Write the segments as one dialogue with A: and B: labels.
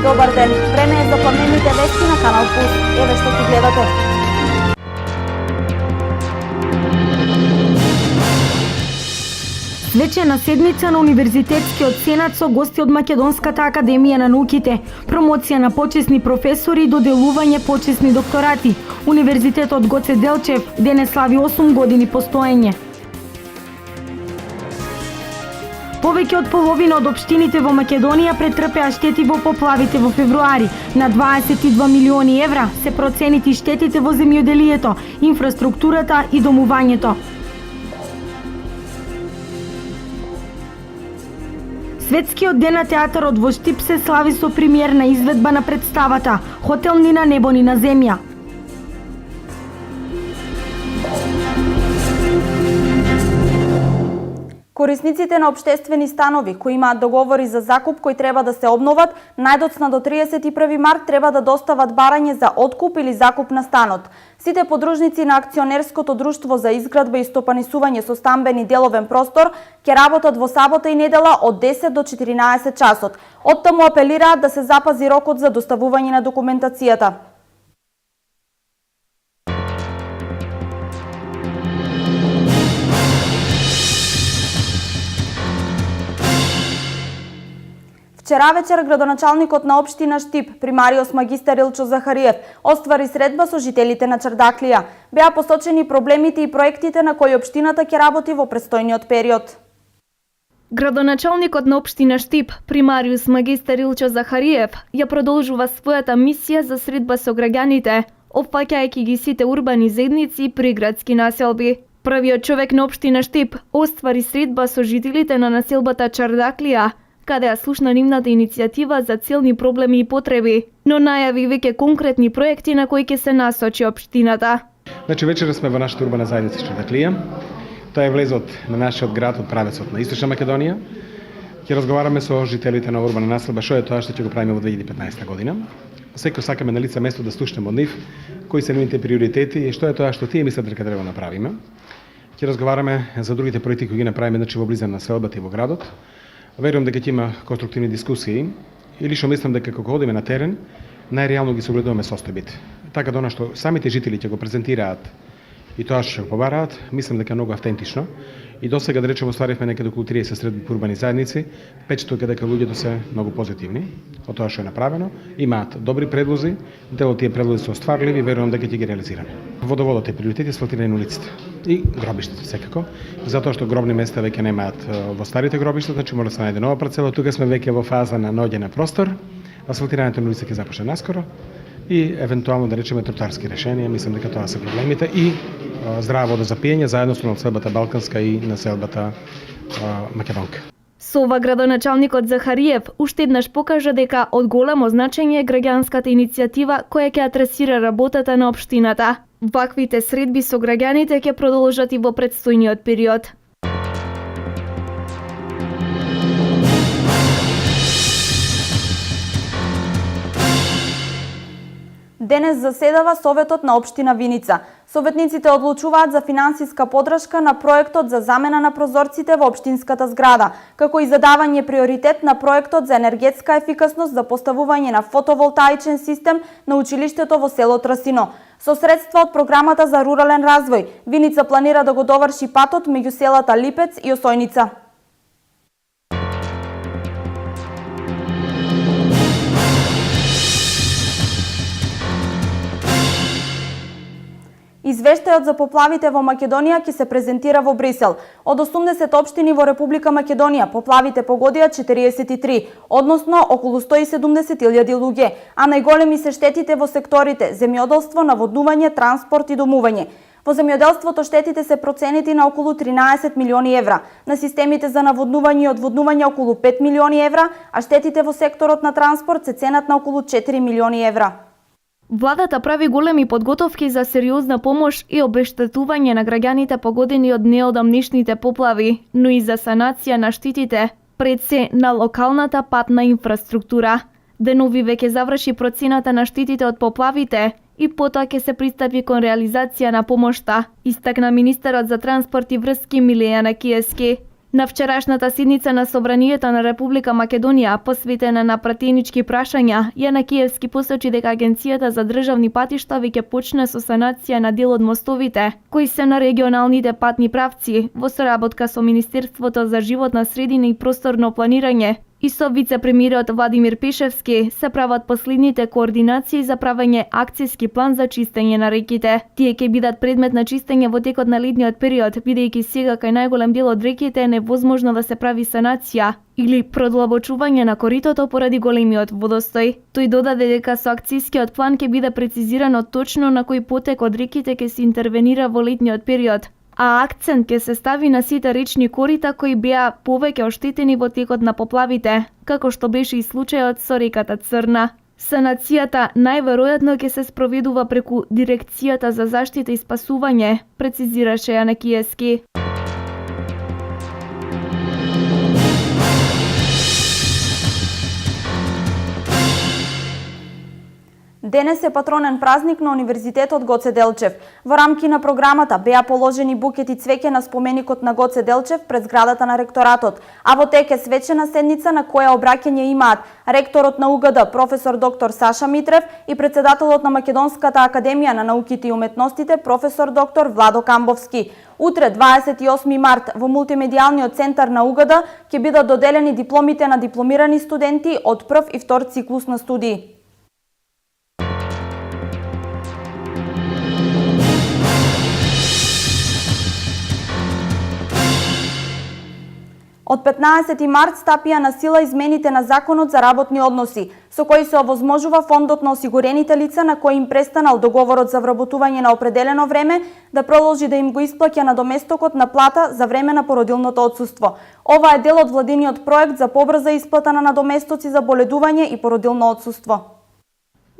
A: Добар ден, време е за пламените вести на Канал Пулс. Еве што ги гледате.
B: Свечена седмица на Универзитетскиот сенат со гости од Македонската академија на науките, промоција на почесни професори и доделување почесни докторати. Универзитетот Гоце Делчев денес слави 8 години постоење. Повеќе од половина од општините во Македонија претрпеа штети во поплавите во февруари. На 22 милиони евра се проценити штетите во земјоделието, инфраструктурата и домувањето. Светскиот ден на театарот во Штип се слави со премиерна изведба на представата Хотел ни на небо ни на земја.
A: Корисниците на општествени станови кои имаат договори за закуп кои треба да се обноват, најдоцна до 31 март треба да достават барање за откуп или закуп на станот. Сите подружници на акционерското друштво за изградба и стопанисување со стамбени деловен простор ќе работат во сабота и недела од 10 до 14 часот. Оттаму апелираат да се запази рокот за доставување на документацијата. Вчера вечер градоначалникот на општина Штип, примариус магистар Илчо Захариев, оствари средба со жителите на Чардаклија. Беа посочени проблемите и проектите на кои општината ќе работи во престојниот период.
C: Градоначалникот на општина Штип, примариус магистар Илчо Захариев, ја продолжува својата мисија за средба со граѓаните, опфаќајќи ги сите урбани заедници и приградски населби. Првиот човек на општина Штип оствари средба со жителите на населбата Чардаклија, каде ја слушна нивната иницијатива за целни проблеми и потреби, но најави веќе конкретни проекти на кои ќе се насочи општината.
D: Значи вечера сме во нашата урбана заедница Чардаклија. Тоа е влезот на нашиот град од правецот на Источна Македонија. Ќе разговараме со жителите на урбана населба што е тоа што ќе го правиме во 2015 година. Секој сакаме на лице место да слушнеме од нив кои се нивните приоритети и што е тоа што тие мислат дека треба да направиме. Ќе разговараме за другите проекти кои ги направиме значи во близина на селбата и во градот. Верувам дека ќе има конструктивни дискусии и лично мислам дека кога одиме на терен, најреално ги согледуваме состојбите. Така да она што самите жители ќе го презентираат и тоа што ќе побараат, мислам дека е многу автентично. И досега да речеме остваривме некаде околу 30 средни урбани заедници, 500 дека луѓето се многу позитивни од тоа што е направено, имаат добри предлози, дел од тие предлози се остварливи и верувам дека ќе ги реализираме. Водоводот е приоритет и асфалтирање на улиците и гробиштата секако, затоа што гробни места веќе немаат во старите гробишта, значи мора да се најде нова парцела. Тука сме веќе во фаза на наоѓање на простор, асфалтирањето на улиците ќе започне наскоро и евентуално да речеме тротоарски решенија, мислам дека тоа се проблемите и здрава вода за пиење заедно со населбата Балканска и населбата Македонка.
C: Со ова градоначалникот Захариев уште еднаш покажа дека од големо значење е граѓанската иницијатива која ќе адресира работата на општината. Ваквите средби со граѓаните ќе продолжат и во предстојниот период.
A: Денес заседава Советот на општина Виница. Советниците одлучуваат за финансиска подршка на проектот за замена на прозорците во општинската зграда, како и задавање приоритет на проектот за енергетска ефикасност за поставување на фотоволтаичен систем на училиштето во село Трасино. Со средства од програмата за рурален развој, Виница планира да го доврши патот меѓу селата Липец и Осојница. Извештајот за поплавите во Македонија ќе се презентира во Брисел. Од 80 општини во Република Македонија поплавите погодија 43, односно околу 170.000 луѓе, а најголеми се штетите во секторите земјоделство, наводнување, транспорт и домување. Во земјоделството штетите се проценети на околу 13 милиони евра, на системите за наводнување и одводнување околу 5 милиони евра, а штетите во секторот на транспорт се ценат на околу 4 милиони евра.
C: Владата прави големи подготовки за сериозна помош и обештетување на граѓаните погодени од неодамнешните поплави, но и за санација на штетите, пред се на локалната патна инфраструктура. Денови веќе заврши процената на штетите од поплавите и потоа ќе се пристапи кон реализација на помошта, истакна министерот за транспорт и врски Милејана Киески. На вчерашната седница на Собранието на Република Македонија, посветена на пратенички прашања, Јанакиевски посочи дека Агенцијата за државни патишта веќе почна со санација на дел од мостовите, кои се на регионалните патни правци, во соработка со Министерството за животна средина и просторно планирање и со вице-премиерот Владимир Пешевски се прават последните координации за правење акцијски план за чистење на реките. Тие ќе бидат предмет на чистење во текот на летниот период, бидејќи сега кај најголем дел од реките е невозможно да се прави санација или продлабочување на коритото поради големиот водостој. Тој додаде дека со акцијскиот план ќе биде прецизирано точно на кој потек од реките ќе се интервенира во летниот период, а акцент ќе се стави на сите речни корита кои беа повеќе оштетени во текот на поплавите, како што беше и случајот со реката Црна. Санацијата најверојатно ќе се спроведува преку Дирекцијата за заштита и спасување, прецизираше Јанакиевски.
A: Денес е патронен празник на Универзитетот Гоце Делчев. Во рамки на програмата беа положени букети цвеќе на споменикот на Гоце Делчев пред зградата на ректоратот, а во тек е свечена седница на која обраќање имаат ректорот на УГД професор доктор Саша Митрев и председателот на Македонската академија на науките и уметностите професор доктор Владо Камбовски. Утре, 28 март, во мултимедијалниот центар на УГД ќе бидат доделени дипломите на дипломирани студенти од прв и втор циклус на студии. Од 15 март стапија на сила измените на Законот за работни односи, со кои се овозможува фондот на осигурените лица на кои им престанал договорот за вработување на определено време да продолжи да им го исплаќа надоместокот на плата за време на породилното отсуство. Ова е дел од владиниот проект за побрза исплата на надоместоци за боледување и породилно отсуство.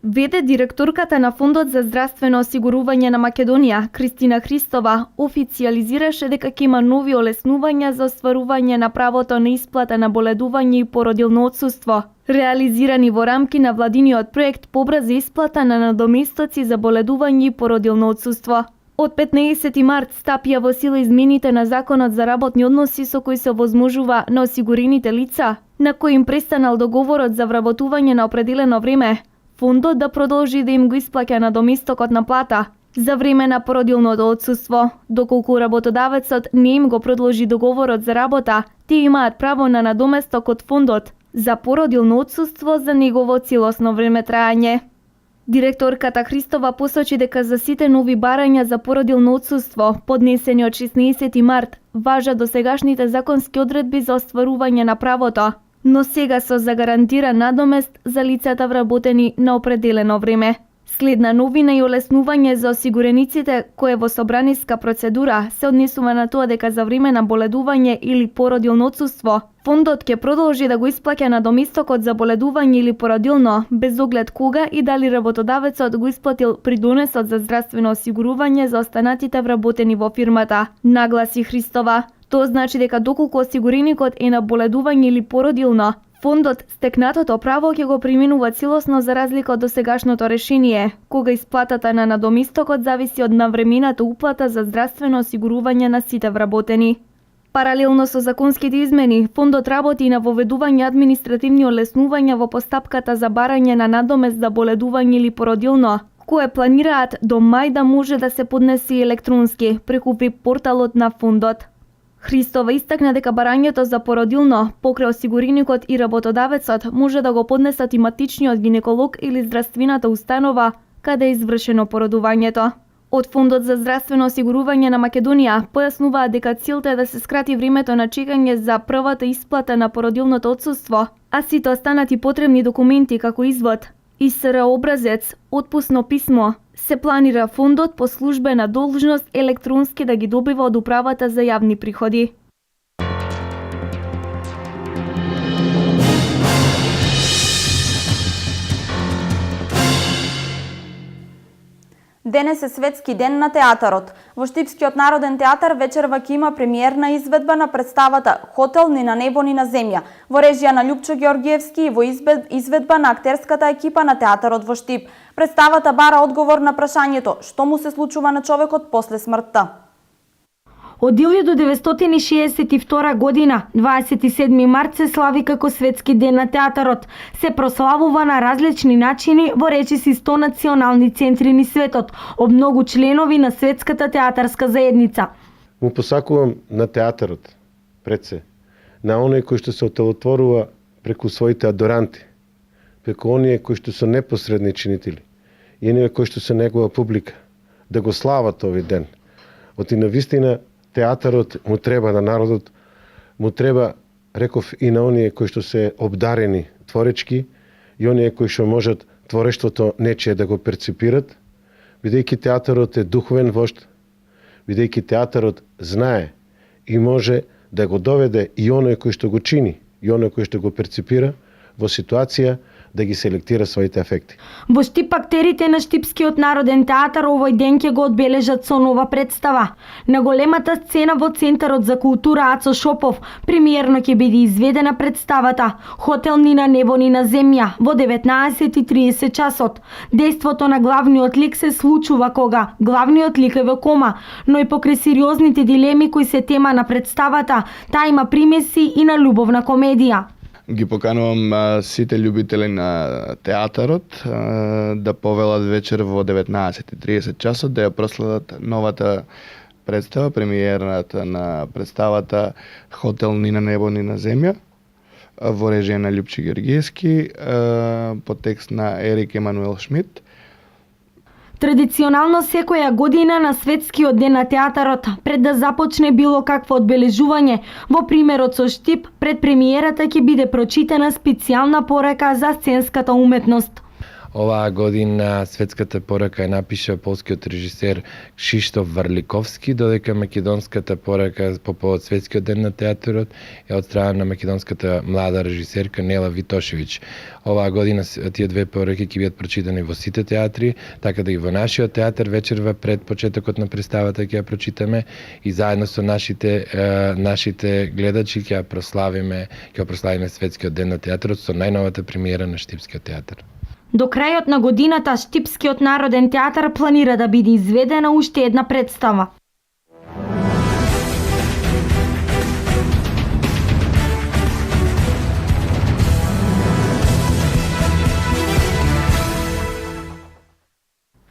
C: Веде директорката на Фондот за здравствено осигурување на Македонија, Кристина Христова, официјализираше дека ќе има нови олеснувања за остварување на правото на исплата на боледување и породилно отсуство, реализирани во рамки на владиниот проект Побрза исплата на надоместоци за боледување и породилно отсуство. Од 15 март стапија во сила измените на Законот за работни односи со кои се овозможува на осигурените лица, на кои им престанал договорот за вработување на определено време, фондот да продолжи да им го исплаќа надоместокот на плата за време на породилното отсуство. Доколку работодавецот не им го продолжи договорот за работа, тие имаат право на надоместок од фондот за породилно отсуство за негово целосно време трајање. Директорката Христова посочи дека за сите нови барања за породилно отсуство, поднесени од 16 март, важат досегашните законски одредби за остварување на правото, но сега со загарантиран надомест за лицата вработени на определено време. Следна новина и олеснување за осигурениците кое во собраниска процедура се однесува на тоа дека за време на боледување или породилно отсуство, фондот ќе продолжи да го исплаќа надоместокот за боледување или породилно, без оглед кога и дали работодавецот го исплатил придонесот за здравствено осигурување за останатите вработени во фирмата, нагласи Христова. Тоа значи дека доколку осигуреникот е на боледување или породилно, фондот стекнатото право ќе го применува целосно за разлика од досегашното решение, кога исплатата на надоместокот зависи од навремената уплата за здравствено осигурување на сите вработени. Паралелно со законските измени, фондот работи и на воведување административни олеснувања во постапката за барање на надомест за боледување или породилно, кое планираат до мај да може да се поднесе електронски преку веб порталот на фондот. Христова истакна дека барањето за породилно покрај осигуреникот и работодавецот може да го поднесат и матичниот гинеколог или здравствената установа каде е извршено породувањето. Од Фондот за здравствено осигурување на Македонија појаснуваа дека целта е да се скрати времето на чекање за првата исплата на породилното отсуство, а сите останати потребни документи како извод, ИСР образец, отпусно писмо, се планира фондот по службена должност електронски да ги добива од Управата за јавни приходи.
A: Денес е светски ден на театарот. Во Штипскиот народен театар вечерва ќе има премиерна изведба на представата Хотел ни на небо ни на земја, во режија на Љупчо Ѓоргиевски и во изведба на актерската екипа на театарот во Штип. Представата бара одговор на прашањето што му се случува на човекот после смртта.
B: Од 1962 година, 27 март се слави како Светски ден на театарот. Се прославува на различни начини во речиси 100 национални центри низ светот, од многу членови на Светската театарска заедница.
E: Му посакувам на театарот, пред се, на оној кој што се отелотворува преку своите адоранти, преку оние кои што се непосредни чинители и оние кои што се негова публика, да го слават овој ден. Оти на вистина театарот му треба на народот, му треба, реков, и на оние кои што се обдарени творечки и оние кои што можат творештвото нечие да го перципират, бидејќи театарот е духовен вожд, бидејќи театарот знае и може да го доведе и оној кој што го чини, и оној кој што го перципира во ситуација да ги селектира своите афекти.
B: Во Штип актерите на Штипскиот народен театар овој ден ќе го одбележат со нова представа. На големата сцена во Центарот за култура Ацо Шопов премиерно ќе биде изведена представата Хотел ни на небо ни на земја во 19:30 часот. Дејството на главниот лик се случува кога главниот лик е во кома, но и покрај сериозните дилеми кои се тема на представата, таа има примеси и на љубовна комедија.
F: Ги поканувам сите љубители на театарот да повелат вечер во 19:30 часот да ја проследат новата представа, премиерната на представата Хотел ни на небо ни на земја во режија на Љупчи Гергиевски по текст на Ерик Емануел Шмидт.
B: Традиционално секоја година на Светскиот ден на театарот, пред да започне било какво одбележување, во примерот со Штип, пред премиерата ќе биде прочитана специјална порака за сценската уметност.
G: Оваа година светската порака ја напиша полскиот режисер Кшиштоф Варликовски, додека македонската порака по повод Светскиот ден на театарот е од страна на македонската млада режисерка Нела Витошевиќ. Оваа година тие две пораки ќе бидат прочитани во сите театри, така да и во нашиот театар вечерва пред почетокот на представата ќе ја прочитаме и заедно со нашите гледачи ќе прославиме Светскиот ден на театарот со најновата премиера на Штипскиот театар.
B: До крајот на годината Штипскиот народен театар планира да биде изведена уште една представа.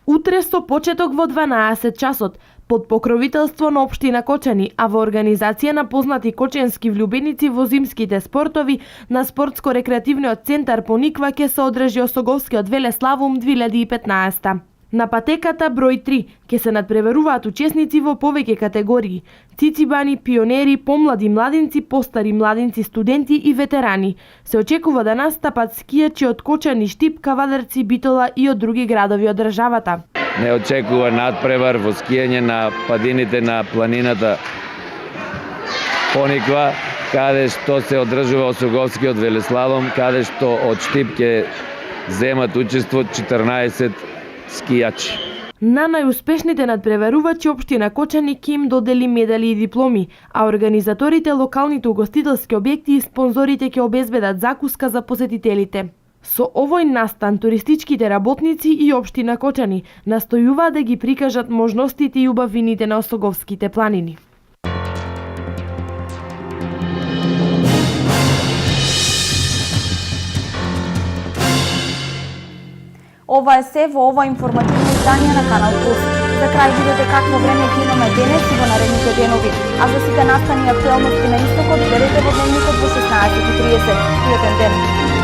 H: Утре со почеток во 12 часот, под покровителство на општина Кочани, а во организација на познати коченски влюбеници во зимските спортови, на спортско-рекреативниот центар Пониква ќе се одржи Осоговскиот Велеславум 2015. На патеката број 3 ќе се надпреваруваат учесници во повеќе категории: цицибани, пионери, помлади младинци, постари младинци, студенти и ветерани. Се очекува да настапат скијачи од Кочани, Штип, Кавадарци, Битола и од други градови од државата.
I: Не очекува надпревар во скијање на падините на планината Пониква, каде што се одржува Осоговскиот Велеславум, каде што од Штип ќе земат учество 14 скијачи.
H: На најуспешните надпреварувачи општина Кочани ќе им додели медали и дипломи, а организаторите, локалните угостителски објекти и спонзорите ќе обезбедат закуска за посетителите. Со овој настан туристичките работници и општина Кочани настојуваат да ги прикажат можностите и убавините на Осоговските планини.
A: Ова е се во ова информативно издание на Канал Плюс. За крај видете какво време ќе имаме денес и во наредните денови. А за сите настани и актуелности на истокот гледате во дневникот во 16:30. Пријатен ден!